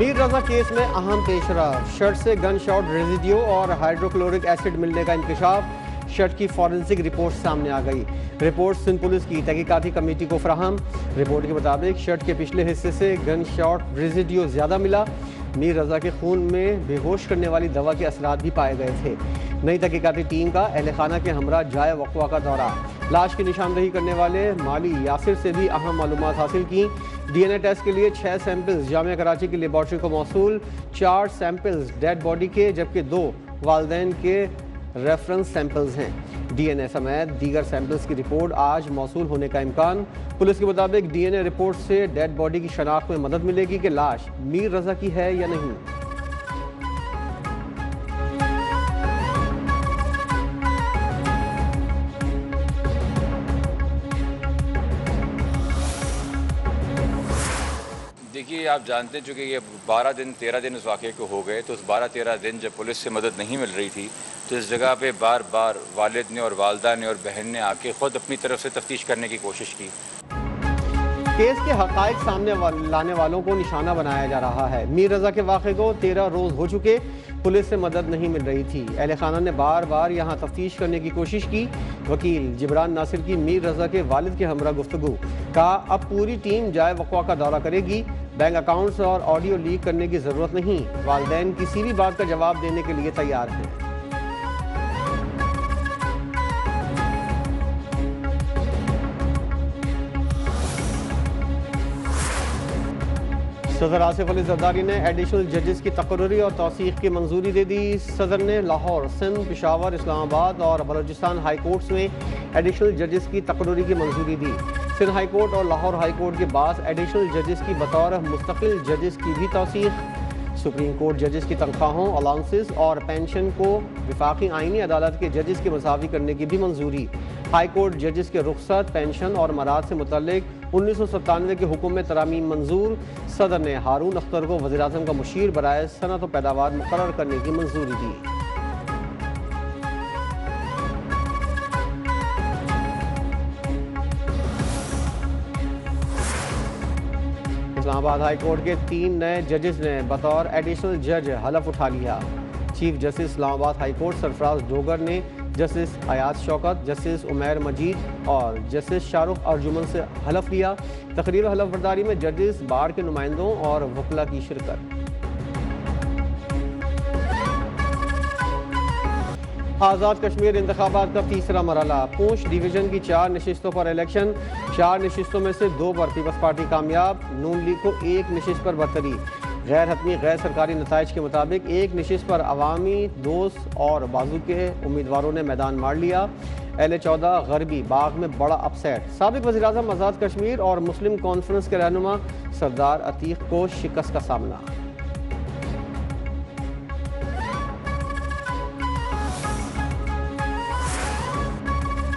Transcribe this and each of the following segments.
मीर रजा case में अहम पेशरफ, shirt से गन शॉट रेजिडियो और हाइड्रोक्लोरिक एसिड मिलने का इंकशाफ। शर्ट की फॉरेंसिक रिपोर्ट सामने आ गई। रिपोर्ट सिंध पुलिस की तहकीकाती कमेटी को फराहम। रिपोर्ट के मुताबिक शर्ट के पिछले हिस्से से गन शॉट रेजिडियो ज़्यादा मिला। मीर रजा के खून में बेहोश करने वाली दवा के असरात भी पाए गए थे। नई तहकीकाती टीम का अहल खाना के हमरा जाए वक़्वा का दौरा। लाश की निशानदही करने वाले माली यासिर से भी अहम मालूमात हासिल की। DNA टेस्ट के लिए 6 सैंपल्स जामिया कराची की लेबॉर्ट्री को मौसूल। 4 सैंपल्स डेड बॉडी के जबकि 2 वालदैन के रेफरेंस सैंपल्स हैं। DNA समेत दीगर सैंपल्स की रिपोर्ट आज मौसूल होने का इम्कान। पुलिस के मुताबिक DNA रिपोर्ट से डेड बॉडी की शनाख्त में मदद मिलेगी कि लाश मीर रजा की है या नहीं। देखिए, आप जानते हैं चूँकि ये 12 दिन 13 दिन उस वाक़े को हो गए, तो उस 12-13 दिन जब पुलिस से मदद नहीं मिल रही थी तो इस जगह पे बार बार वालिद ने और वालदा ने और बहन ने आके ख़ुद अपनी तरफ से तफ्तीश करने की कोशिश की। केस के हक़ाइक़ सामने लाने वालों को निशाना बनाया जा रहा है। मीर रजा के वाक़े को 13 रोज़ हो चुके, पुलिस से मदद नहीं मिल रही थी। अहल खाना ने बार बार यहाँ तफ्तीश करने की कोशिश की। वकील जिब्रान नासिर की मीर रजा के वालिद के हमरा गुफ्तगू। कहा, अब पूरी टीम जाए वक़्वा का दौरा करेगी। बैंक अकाउंट्स और ऑडियो लीक करने की ज़रूरत नहीं। वालिदैन किसी भी बात का जवाब देने के लिए तैयार हैं। सदर आसिफ अली जरदारी ने एडिशनल जजेस की तकर्री और तौसीक़ की मंजूरी दे दी। सदर ने लाहौर, सिंध, पेशावर, इस्लामाबाद और बलोचिस्तान हाई कोर्ट्स में एडिशनल जजेस की तकर्री की मंजूरी दी। सिंध हाई कोर्ट और लाहौर हाई कोर्ट के बाद एडिशनल जजेस की बतौर मुस्तकिल जजेस की भी तौसीक़। सुप्रीम कोर्ट जजेस की तनख्वाहों, अलाउंसेस और पेंशन को विफाकी आइनी अदालत के जजेस के मुसावी करने की भी मंजूरी। हाई कोर्ट जजेस के रुखसत, पेंशन और मराद से मुतल्लिक 1997 के हुक्म में तरामीम मंजूर। सदर ने हारून अख्तर को वज़ीर-ए-आज़म का मुशीर बराए सनअत व पैदावार मुकर्रर करने की मंजूरी दी। इस्लामाबाद हाई कोर्ट के 3 नए जजेस ने बतौर एडिशनल जज हलफ उठा लिया। Chief justice Islamabad high court Sarfaraz Dogar ने जस्टिस अयाज शौकत, जस्टिस उमैर मजीद और जस्टिस शाहरुख अर्जुमन से हलफ लिया। तकरीब हलफ बर्दारी में जजेस, बार के नुमाइंदों और वकला की शिरकत। आज़ाद कश्मीर इंतखाबात का तीसरा मरहला। पूंछ डिवीज़न की 4 नशिस्तों पर इलेक्शन। 4 नशिस्तों में से 2 पर पीपल्स पार्टी कामयाब। नून लीग को 1 नशिस्त पर बरतरी। गैर हतमी गैर सरकारी नताइज के मुताबिक 1 नशिस्त पर अवामी, दोस्त और बाजू के उम्मीदवारों ने मैदान मार लिया। LA-14 गरबी बाग में बड़ा अपसेट। साबिक वज़ीर-ए-आज़म आज़ाद कश्मीर और मुस्लिम कॉन्फ्रेंस के रहनुमा सरदार अतीक को शिकस्त का सामना।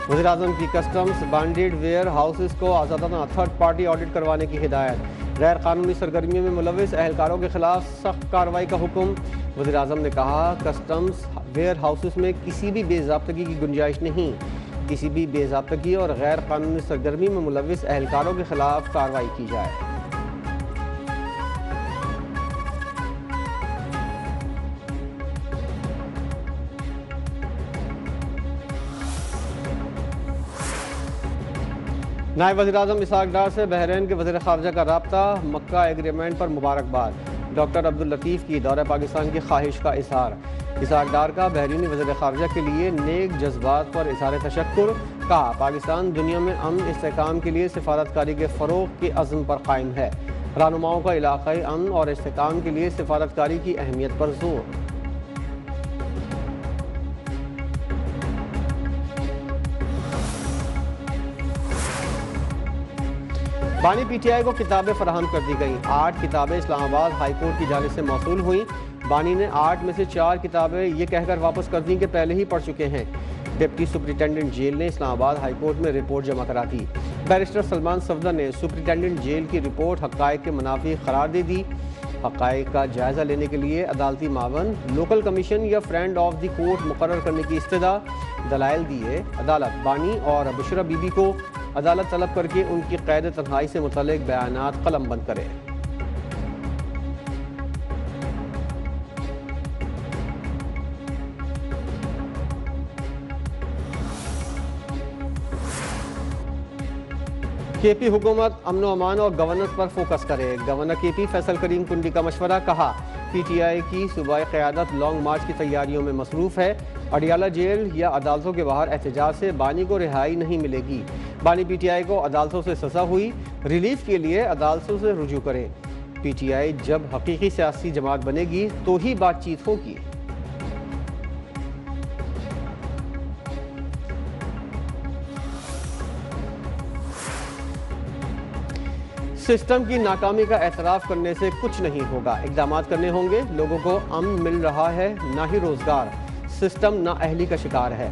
वज़ीर-ए-आज़म की कस्टम्स बांडेड वेयर हाउसेस को आज़ादाना थर्ड पार्टी ऑडिट करवाने की हिदायत। गैर कानूनी सरगर्मियों में मुलविस अहलकारों के खिलाफ सख्त कार्रवाई का हुक्म। वज़ीर-ए-आज़म ने कहा, कस्टम्स वेयर हाउसेस में किसी भी बेज़ाब्तगी की गुंजाइश नहीं। किसी भी बेज़ाब्तगी और गैर कानूनी सरगर्मी में मुलविस अहलकारों के खिलाफ कार्रवाई की जाए। नायब वज़ीर-ए-आज़म इसहाक डार से बहरीन के वज़ीर ख़ारजा का राब्ता। मक्का एग्रीमेंट पर मुबारकबाद। डॉक्टर अब्दुल लतीफ़ की दौरे पाकिस्तान की ख्वाहिश का इज़हार। इसहाक डार का बहरीनी वज़ीर ख़ारजा के लिए नेक जज्बात पर इज़हार तशक्कुर। कहा, पाकिस्तान दुनिया में अमन इस्तेहकाम के लिए सिफारतकारी के फ़रोग़ के अज़्म पर कायम है। रहनुमाओं का इलाक़ाई अमन और इस्तेहकाम के लिए सिफारतकारी की अहमियत पर जोर। बानी PTI को किताबें फराहम कर दी गई। 8 किताबें इस्लामाबाद हाई कोर्ट की जानिब से मौसूल हुई। बानी ने 8 में से 4 किताबें ये कहकर वापस कर दी कि पहले ही पढ़ चुके हैं। डिप्टी सुपरिटेंडेंट जेल ने इस्लामाबाद हाई कोर्ट में रिपोर्ट जमा करा दी। बैरिस्टर सलमान सफदर ने सुपरिटेंडेंट जेल की रिपोर्ट हक़ाइक़ के मुनाफी करार दे दी। हक़ाइक़ का जायज़ा लेने के लिए अदालती मावन, लोकल कमीशन या फ्रेंड ऑफ द कोर्ट मुकर्रर करने की इस्तदा। दलाइल दिए। अदालत बानी और बुशरा बीबी को अदालत तलब करके उनकी कैद तन्हाई से मुतल्लिक बयानात कलमबंद करे। केपी हुकूमत अमन अमान और गवर्नेंस पर फोकस करे। गवर्नर केपी फैसल करीम कुंडी का मशवरा। कहा पीटीआई की सूबाई क़यादत लॉन्ग मार्च की तैयारियों में मसरूफ़ है। अडियाला जेल या अदालतों के बाहर एहतजाज से बानी को रिहाई नहीं मिलेगी। बानी पीटीआई को अदालतों से सज़ा हुई, रिलीफ के लिए अदालतों से रुजू करें। पीटीआई जब हकीकी सियासी जमात बनेगी तो ही बातचीत होगी। सिस्टम की नाकामी का एतराफ़ करने से कुछ नहीं होगा, इक़दाम करने होंगे। लोगों को अमन मिल रहा है, ना ही रोज़गार। सिस्टम नाअहली का शिकार है।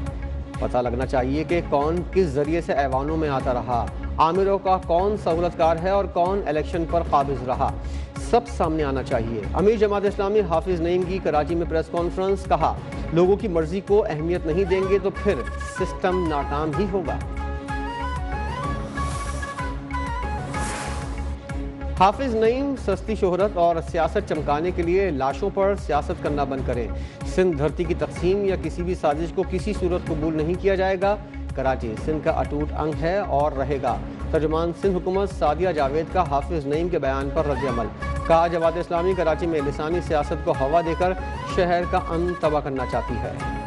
पता लगना चाहिए कि कौन किस जरिए से ऐवानों में आता रहा, आमिरों का कौन सहूलतकार है और कौन इलेक्शन पर काबिज रहा, सब सामने आना चाहिए। अमीर जमात इस्लामी हाफिज नईम की कराची में प्रेस कॉन्फ्रेंस। कहा लोगों की मर्जी को अहमियत नहीं देंगे तो फिर सिस्टम नाकाम ही होगा। हाफिज नईम सस्ती शोहरत और सियासत चमकाने के लिए लाशों पर सियासत करना बंद करें। सिंध धरती की तकसीम या किसी भी साजिश को किसी सूरत कबूल नहीं किया जाएगा। कराची सिंध का अटूट अंग है और रहेगा। तर्जुमान सिंध हुकूमत सादिया जावेद का हाफिज नईम के बयान पर रद्द-ए-अमल। कहा जमात इस्लामी कराची में लिसानी सियासत को हवा देकर शहर का अमन तबाह करना चाहती है।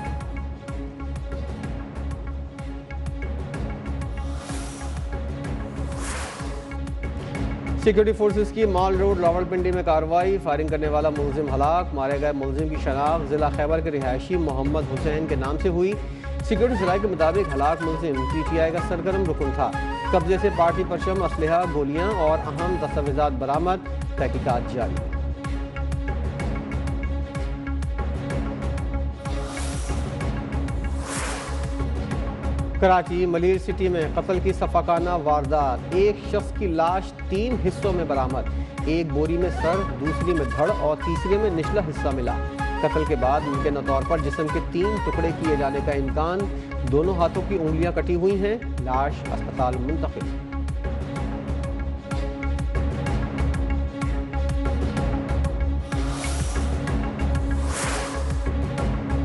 सिक्योरिटी फोर्सेस की माल रोड रावलपिंडी में कार्रवाई। फायरिंग करने वाला मुलजिम हलाक। मारे गए मुलजिम की शनाख्त जिला खैबर के रिहायशी मोहम्मद हुसैन के नाम से हुई। सिक्योरिटी जराये के मुताबिक हलाक मुलजिम पीटीआई का सरगर्म रुकन था। कब्जे से पार्टी परचम, असलहा, गोलियां और अहम दस्तावेजात बरामद। तहकीकात जारी। कराची मलीर सिटी में कत्ल की सफाकाना वारदात। एक शख्स की लाश 3 हिस्सों में बरामद। एक बोरी में सर, दूसरी में धड़ और तीसरे में निचला हिस्सा मिला। कत्ल के बाद मुमकिन तौर पर जिस्म के 3 टुकड़े किए जाने का इम्कान। दोनों हाथों की उंगलियां कटी हुई हैं। लाश अस्पताल मुंतकिल।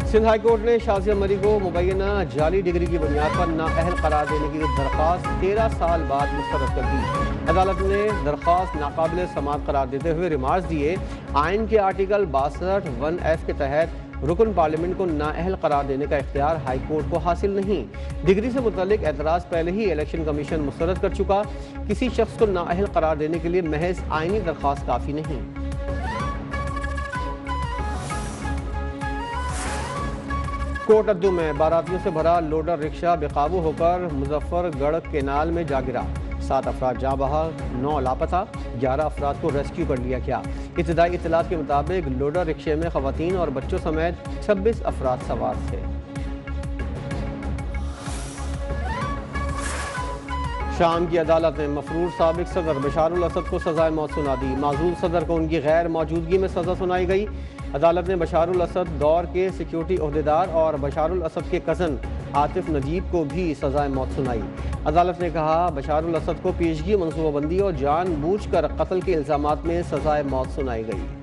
सिंध हाई कोर्ट ने शाजिया मरी को मुबैना जाली डिग्री की बुनियाद पर नाअहल करार देने की दरख्वास्त 13 साल बाद मुस्तरद कर दी। अदालत ने दरख्वास्त नाकाबिल समाअत करार देते हुए रिमार्क्स दिए। आइन के आर्टिकल 62(1)(f) के तहत रुकन पार्लियामेंट को नाअहल करार देने का इख्तियार हाई कोर्ट को हासिल नहीं। डिग्री से मुतल्लिक एतराज़ पहले ही इलेक्शन कमीशन मुस्तरद कर चुका। किसी शख्स को नाअहल करार देने के लिए महज आइनी दरख्वास्त काफ़ी नहीं। कोट अद्दू में बारातियों से भरा लोडर रिक्शा बेकाबू होकर मुजफ्फरगढ़ केनाल में जा गिरा। 7 अफराद जाँ बहा, 9 लापता, 11 अफराद को रेस्क्यू कर लिया गया। इब्तदाई इत्तलात के मुताबिक लोडर रिक्शे में खवातीन और बच्चों समेत 26 अफराद सवार थे। शाम की अदालत ने मफरूर साबिक सदर बशारुल असद को सजाए मौत सुना दी। माजूल सदर को उनकी गैर मौजूदगी में सजा सुनाई गई। अदालत ने बशारुल असद दौर के सिक्योरिटी ओहदेदार और बशारुल असद के कज़न आतिफ नजीब को भी सजाए मौत सुनाई। अदालत ने कहा बशारुल असद को पेशगी, मनसूबाबंदी और जानबूझकर कत्ल के इल्ज़ामात में सजाए मौत सुनाई गई।